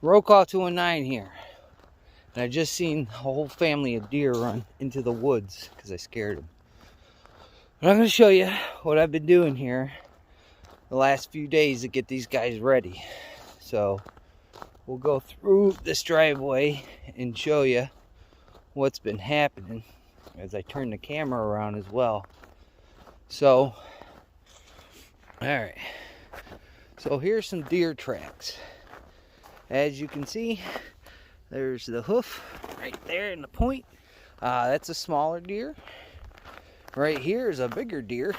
Rokaw 219 here. And I just seen a whole family of deer run into the woods because I scared them. But I'm going to show you what I've been doing here the last few days to get these guys ready. So we'll go through this driveway and show you what's been happening as I turn the camera around as well. So, alright. So here's some deer tracks. As you can see, there's the hoof right there in the point. That's a smaller deer. Right here is a bigger deer.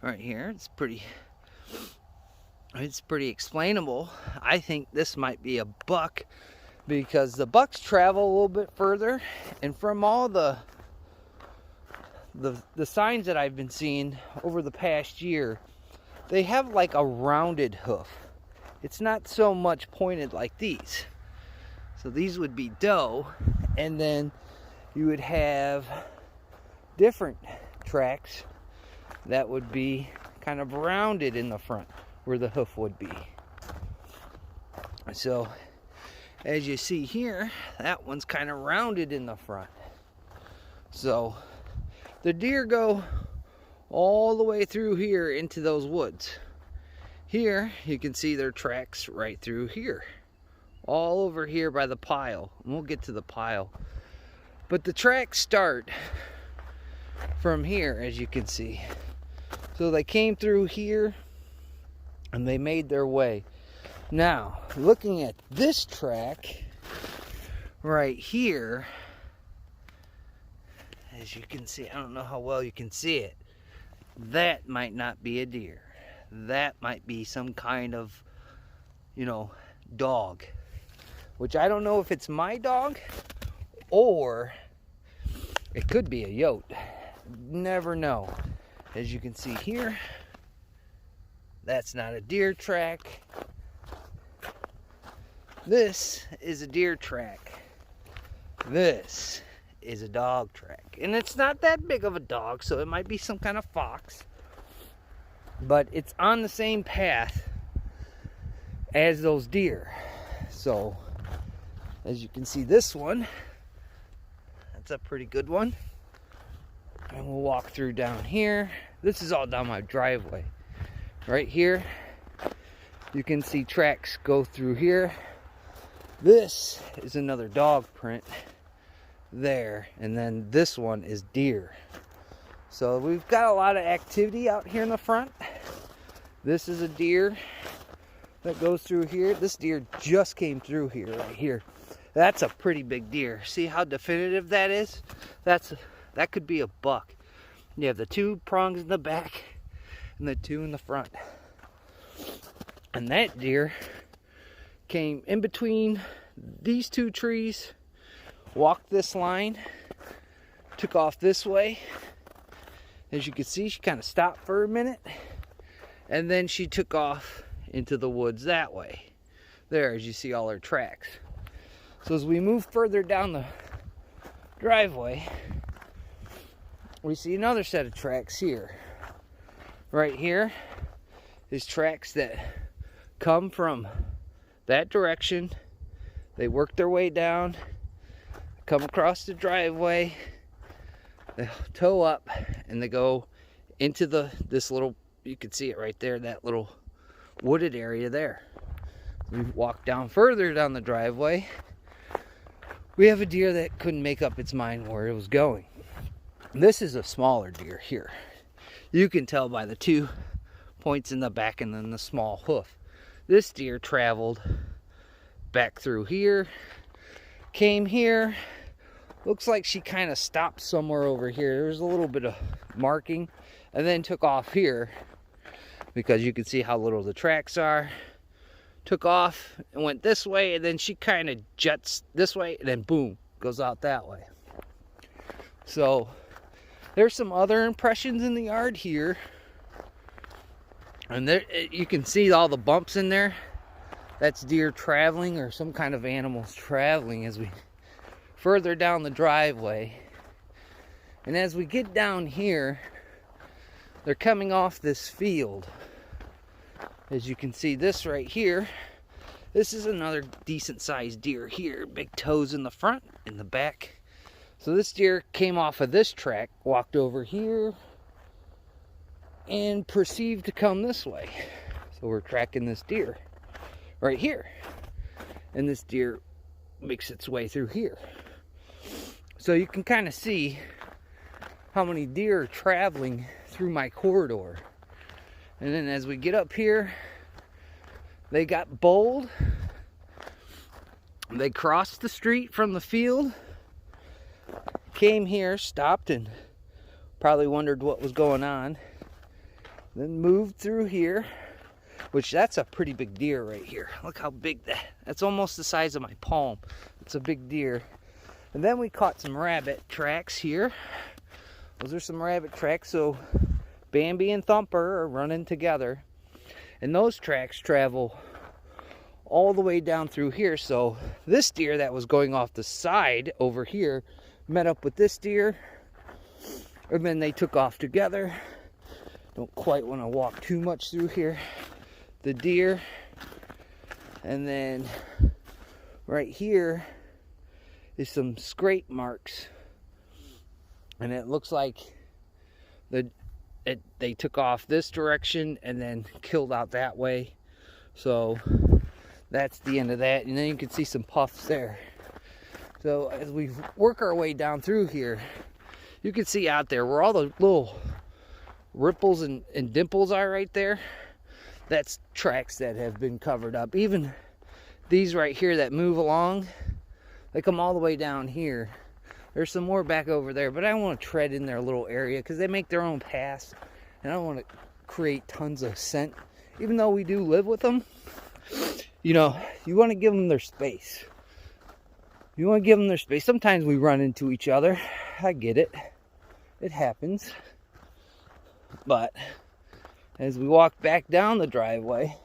Right here, it's pretty explainable. I think this might be a buck because the bucks travel a little bit further, and from all the signs that I've been seeing over the past year, they have like a rounded hoof. It's not so much pointed like these. So these would be doe, and then you would have different tracks that would be kind of rounded in the front where the hoof would be. So as you see here, that one's kind of rounded in the front. So the deer go all the way through here into those woods. Here you can see their tracks right through here, all over here by the pile, and we'll get to the pile. But the tracks start from here, as you can see. So they came through here and they made their way. Now, looking at this track right here, as you can see, I don't know how well you can see it, that might not be a deer. That might be some kind of, dog. Which I don't know if it's my dog or it could be a yote. Never know. As you can see here, that's not a deer track. This is a deer track. This is a dog track. And it's not that big of a dog, so it might be some kind of fox. But it's on the same path as those deer. So, as you can see, this one, that's a pretty good one. And we'll walk through down here. This is all down my driveway. Right here, you can see tracks go through here. This is another dog print there. And then this one is deer. So we've got a lot of activity out here in the front. This is a deer that goes through here. This deer just came through here, right here. That's a pretty big deer. See how definitive that is? That could be a buck. You have the two prongs in the back and the two in the front. And that deer came in between these two trees, walked this line, took off this way. As you can see, she kind of stopped for a minute, and then she took off into the woods that way. There, as you see all her tracks. So as we move further down the driveway, we see another set of tracks here. Right here is tracks that come from that direction. They work their way down, come across the driveway, they toe up, and they go into this little, you can see it right there, that little wooded area there. We walk down further down the driveway. We have a deer that couldn't make up its mind where it was going. This is a smaller deer here. You can tell by the two points in the back and then the small hoof. This deer traveled back through here, came here. Looks like she kind of stopped somewhere over here. There's a little bit of marking, and then took off here because you can see how little the tracks are. Took off and went this way, and then she kind of jets this way, and then boom, goes out that way. So there's some other impressions in the yard here, and there you can see all the bumps in there. That's deer traveling, or some kind of animals traveling as we further down the driveway. And as we get down here, they're coming off this field. As you can see, this right here This is another decent sized deer here. Big toes in the front, in the back. So this deer came off of this track, walked over here, and perceived to come this way. So we're tracking this deer right here. And this deer makes its way through here. So you can kind of see how many deer are traveling through my corridor. And then as we get up here, they got bold. They crossed the street from the field, came here, stopped, and probably wondered what was going on. Then moved through here, which that's a pretty big deer right here. Look how big that's almost the size of my palm. It's a big deer. And then we caught some rabbit tracks here. Those are some rabbit tracks, so Bambi and Thumper are running together. And those tracks travel all the way down through here. So this deer that was going off the side over here met up with this deer, and then they took off together. Don't quite want to walk too much through here. The deer, and then right here is some scrape marks, and it looks like they took off this direction and then killed out that way. So that's the end of that, and then you can see some puffs there. So as we work our way down through here, you can see out there where all the little ripples and dimples are right there. That's tracks that have been covered up. Even these right here that move along, they come all the way down here. There's some more back over there, but I don't want to tread in their little area because they make their own paths, and I don't want to create tons of scent. Even though we do live with them, you know, you want to give them their space. You want to give them their space. Sometimes we run into each other. I get it. It happens. But as we walk back down the driveway,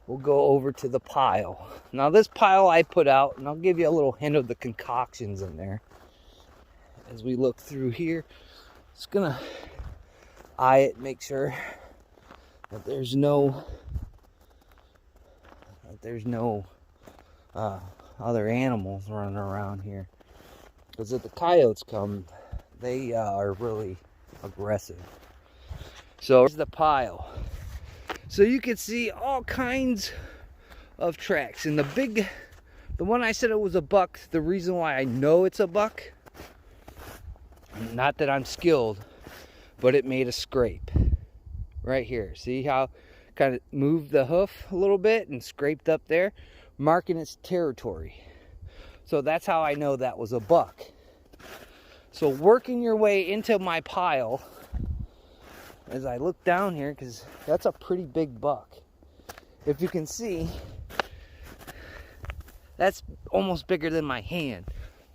we'll go over to the pile. Now this pile I put out, and I'll give you a little hint of the concoctions in there. As we look through here, just gonna eye it, make sure that there's no other animals running around here. Because if the coyotes come, they are really aggressive. So here's the pile. So you can see all kinds of tracks. And the one I said it was a buck, the reason why I know it's a buck, not that I'm skilled, but it made a scrape right here. See how kind of moved the hoof a little bit and scraped up there, marking its territory. So that's how I know that was a buck. So working your way into my pile, as I look down here, because that's a pretty big buck. If you can see, that's almost bigger than my hand.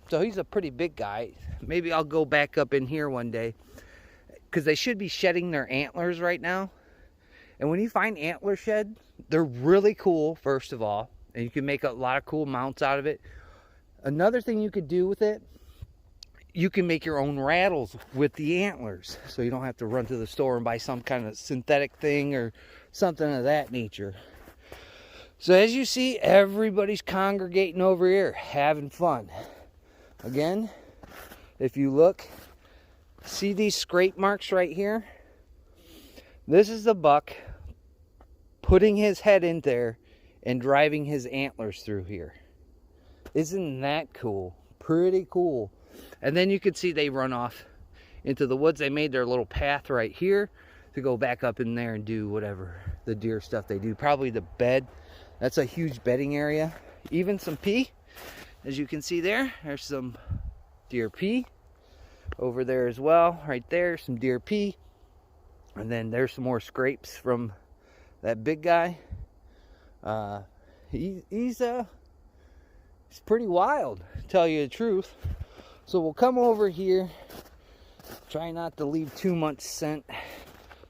So he's a pretty big guy. Maybe I'll go back up in here one day, because they should be shedding their antlers right now. And when you find antler shed, they're really cool, first of all, and you can make a lot of cool mounts out of it. Another thing you could do with it, you can make your own rattles with the antlers, so you don't have to run to the store and buy some kind of synthetic thing or something of that nature. So as you see, everybody's congregating over here, having fun. Again, if you look, see these scrape marks right here? This is the buck putting his head in there and driving his antlers through here. Isn't that cool? Pretty cool. And then you can see they run off into the woods. They made their little path right here to go back up in there and do whatever the deer stuff they do. Probably the bed. That's a huge bedding area. Even some pee. As you can see there, there's some deer pee over there as well. Right there, some deer pee. And then there's some more scrapes from that big guy. He's pretty wild, to tell you the truth. So we'll come over here, try not to leave too much scent.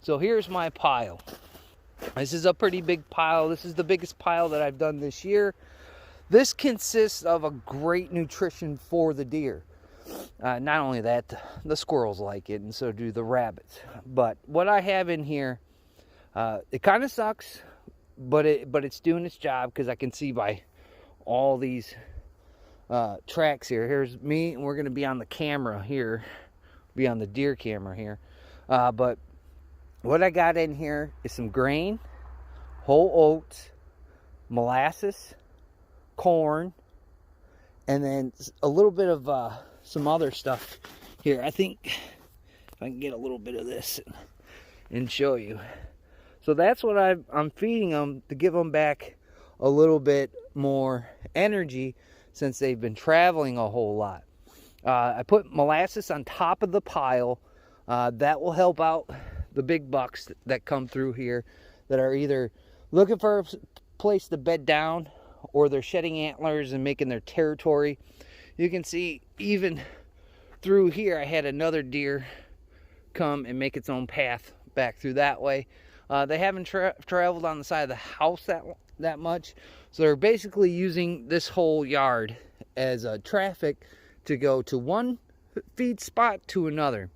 So here's my pile. This is a pretty big pile. This is the biggest pile that I've done this year. This consists of a great nutrition for the deer. Not only that, the squirrels like it, and so do the rabbits. But what I have in here, it kind of sucks, but it's doing its job, because I can see by all these tracks here. Here's me, and we're going to be on the camera here, be on the deer camera here. But what I got in here is some grain, whole oats, molasses, corn, and then a little bit of some other stuff here. I think if I can get a little bit of this and show you. So that's what I'm feeding them, to give them back a little bit more energy, since they've been traveling a whole lot. I put molasses on top of the pile. That will help out the big bucks that come through here, that are either looking for a place to bed down, or they're shedding antlers and making their territory. You can see even through here, I had another deer come and make its own path back through that way. They haven't traveled on the side of the house that much, so they're basically using this whole yard as traffic to go to one feed spot to another.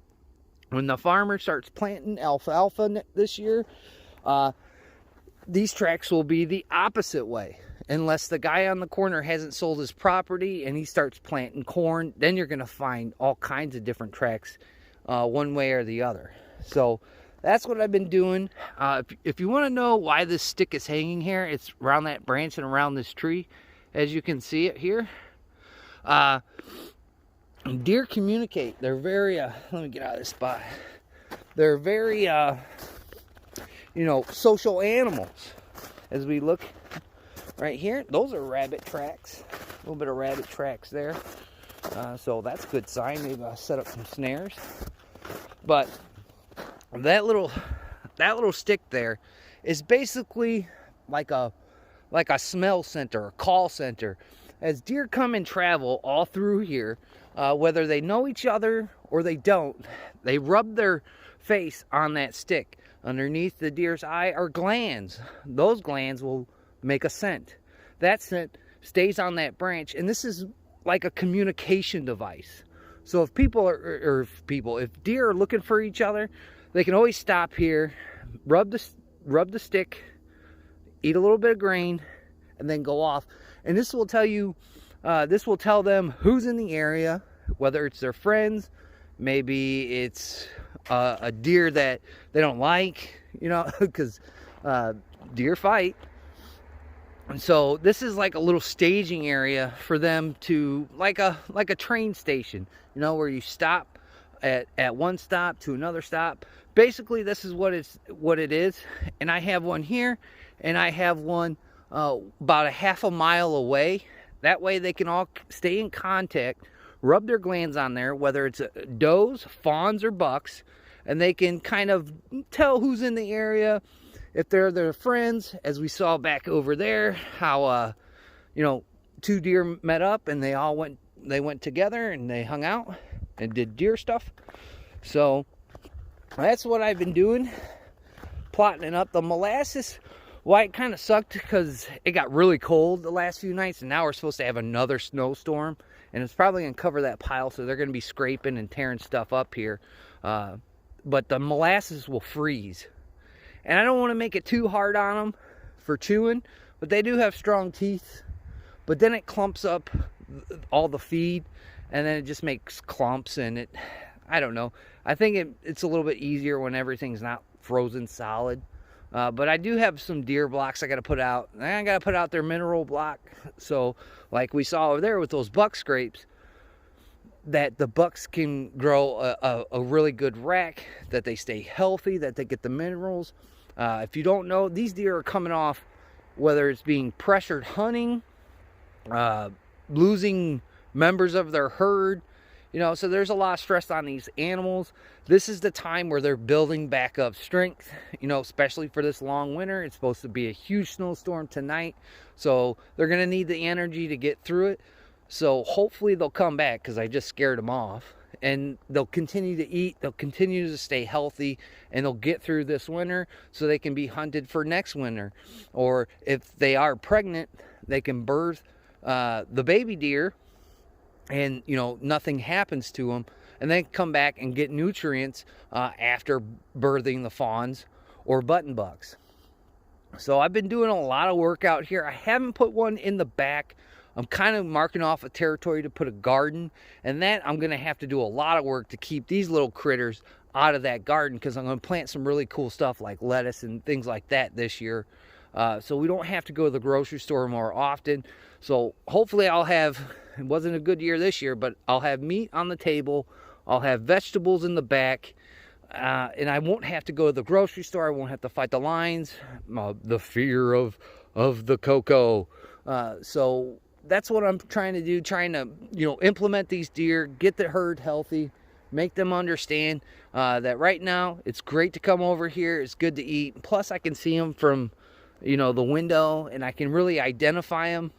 When the farmer starts planting alfalfa this year, these tracks will be the opposite way, unless the guy on the corner hasn't sold his property and he starts planting corn. Then you're going to find all kinds of different tracks, one way or the other. So that's what I've been doing. If you want to know why this stick is hanging here, it's around that branch and around this tree, as you can see it here. Deer communicate. They're very, let me get out of this spot. They're very, social animals. As we look right here, those are rabbit tracks. A little bit of rabbit tracks there. So that's a good sign. Maybe I'll set up some snares. But that little stick there is basically like a smell center, a call center. As deer come and travel all through here, whether they know each other or they don't, they rub their face on that stick. Underneath the deer's eye are glands. Those glands will make a scent. That scent stays on that branch, and this is like a communication device. So if if deer are looking for each other, they can always stop here, rub the stick, eat a little bit of grain, and then go off. And this will tell you, this will tell them who's in the area, whether it's their friends, maybe it's a deer that they don't like, because deer fight. And so this is like a little staging area for them to, like a train station, where you stop at one stop to another stop. Basically, this is what it is. And I have one here, and I have one about a half a mile away. That way they can all stay in contact, rub their glands on there, whether it's does, fawns, or bucks, and they can kind of tell who's in the area. If they're their friends, as we saw back over there, how two deer met up and they went together and they hung out and did deer stuff. So that's what I've been doing, plotting up the molasses. Why it kind of sucked, because it got really cold the last few nights, and now we're supposed to have another snowstorm, and it's probably going to cover that pile, so they're going to be scraping and tearing stuff up here. But the molasses will freeze. And I don't want to make it too hard on them for chewing, but they do have strong teeth. But then it clumps up all the feed, and then it just makes clumps, and I don't know. I think it's a little bit easier when everything's not frozen solid. But I do have some deer blocks I got to put out. I got to put out their mineral block. So like we saw over there with those buck scrapes, that the bucks can grow a really good rack, that they stay healthy, that they get the minerals. If you don't know, these deer are coming off, whether it's being pressured hunting, losing members of their herd, so there's a lot of stress on these animals. This is the time where they're building back up strength, especially for this long winter. It's supposed to be a huge snowstorm tonight, so they're going to need the energy to get through it. So hopefully they'll come back, because I just scared them off, and they'll continue to eat, they'll continue to stay healthy, and they'll get through this winter so they can be hunted for next winter. Or if they are pregnant, they can birth the baby deer, and nothing happens to them, and then come back and get nutrients after birthing the fawns or button bucks. So I've been doing a lot of work out here. I haven't put one in the back. I'm kind of marking off a territory to put a garden, and that I'm going to have to do a lot of work to keep these little critters out of that garden, because I'm going to plant some really cool stuff like lettuce and things like that this year. So we don't have to go to the grocery store more often. So hopefully I'll have, it wasn't a good year this year, but I'll have meat on the table. I'll have vegetables in the back. And I won't have to go to the grocery store. I won't have to fight the lines, the fear of the cocoa. So that's what I'm trying to do, trying to, implement these deer, get the herd healthy, make them understand that right now it's great to come over here. It's good to eat. Plus I can see them from, the window, and I can really identify them.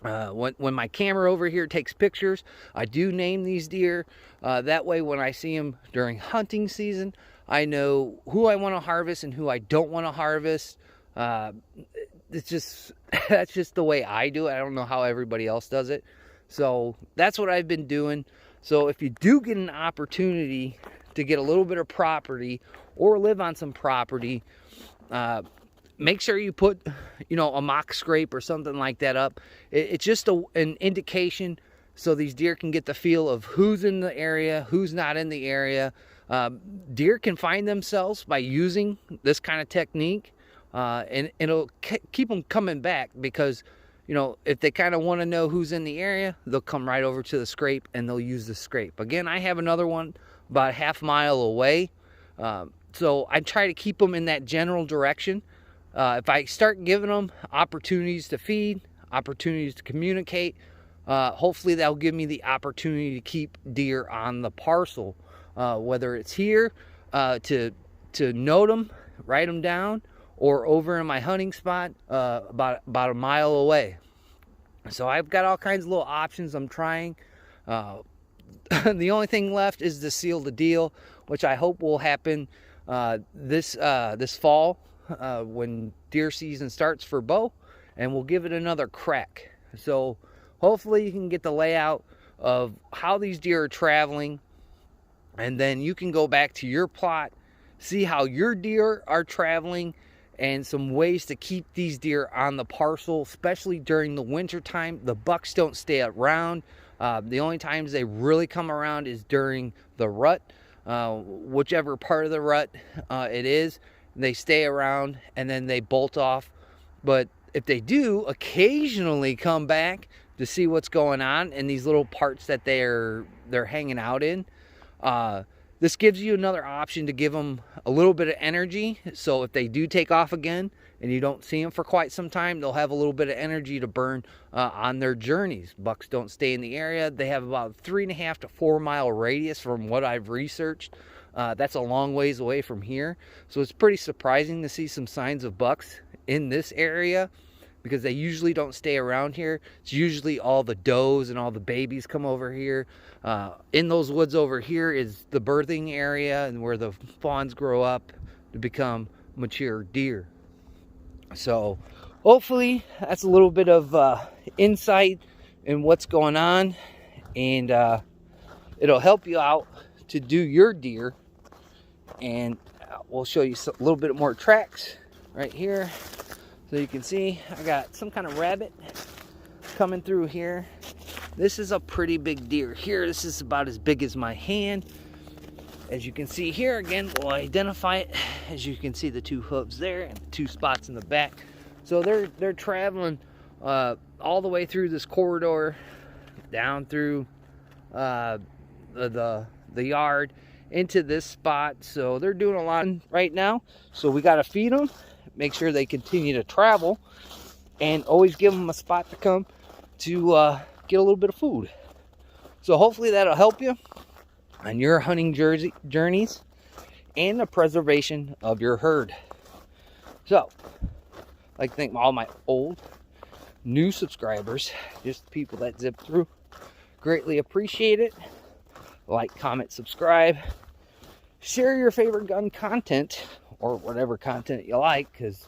When my camera over here takes pictures, I do name these deer. That way when I see them during hunting season, I know who I want to harvest and who I don't want to harvest. It's just, that's just the way I do it. I don't know how everybody else does it. So that's what I've been doing. So if you do get an opportunity to get a little bit of property or live on some property, make sure you put, a mock scrape or something like that up. It's just an indication so these deer can get the feel of who's in the area, who's not in the area. Deer can find themselves by using this kind of technique, and it'll keep them coming back, because, if they kind of want to know who's in the area, they'll come right over to the scrape and they'll use the scrape. Again, I have another one about a half mile away. So I try to keep them in that general direction. If I start giving them opportunities to feed, opportunities to communicate, hopefully that'll give me the opportunity to keep deer on the parcel, whether it's here to note them, write them down, or over in my hunting spot about a mile away. So I've got all kinds of little options I'm trying. The only thing left is to seal the deal, which I hope will happen this fall. When deer season starts for bow, and we'll give it another crack. So hopefully you can get the layout of how these deer are traveling, and then you can go back to your plot, see how your deer are traveling, and some ways to keep these deer on the parcel, especially during the winter time. The bucks don't stay around. The only times they really come around is during the rut, whichever part of the rut it is. They stay around and then they bolt off. But if they do occasionally come back to see what's going on in these little parts that they're hanging out in, this gives you another option to give them a little bit of energy. So if they do take off again and you don't see them for quite some time, they'll have a little bit of energy to burn on their journeys. Bucks don't stay in the area. They have about 3.5 to 4 mile radius from what I've researched. That's a long ways away from here. So it's pretty surprising to see some signs of bucks in this area, because they usually don't stay around here. It's usually all the does and all the babies come over here. In those woods over here is the birthing area, and where the fawns grow up to become mature deer. So hopefully that's a little bit of insight in what's going on, and it'll help you out to do your deer. And we'll show you a little bit more tracks right here, so you can see I got some kind of rabbit coming through here. This is a pretty big deer here. This is about as big as my hand. As you can see here, again, we'll identify it. As you can see, the two hooves there and 2 spots in the back. So they're traveling all the way through this corridor, down through the yard into this spot. So they're doing a lot right now. So we got to feed them, make sure they continue to travel, and always give them a spot to come to get a little bit of food. So hopefully that'll help you on your hunting journeys and the preservation of your herd. So I'd like to thank all my old, new subscribers, just people that zip through. Greatly appreciate it. Like, comment, subscribe. Share your favorite gun content, or whatever content you like, because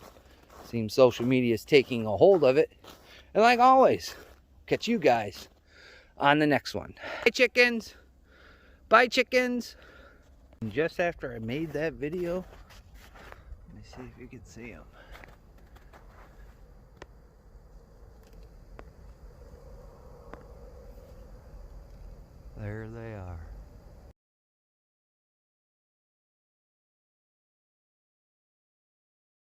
it seems social media is taking a hold of it. And like always, catch you guys on the next one. Bye, chickens. Bye, chickens. And just after I made that video, let me see if you can see them. There they are.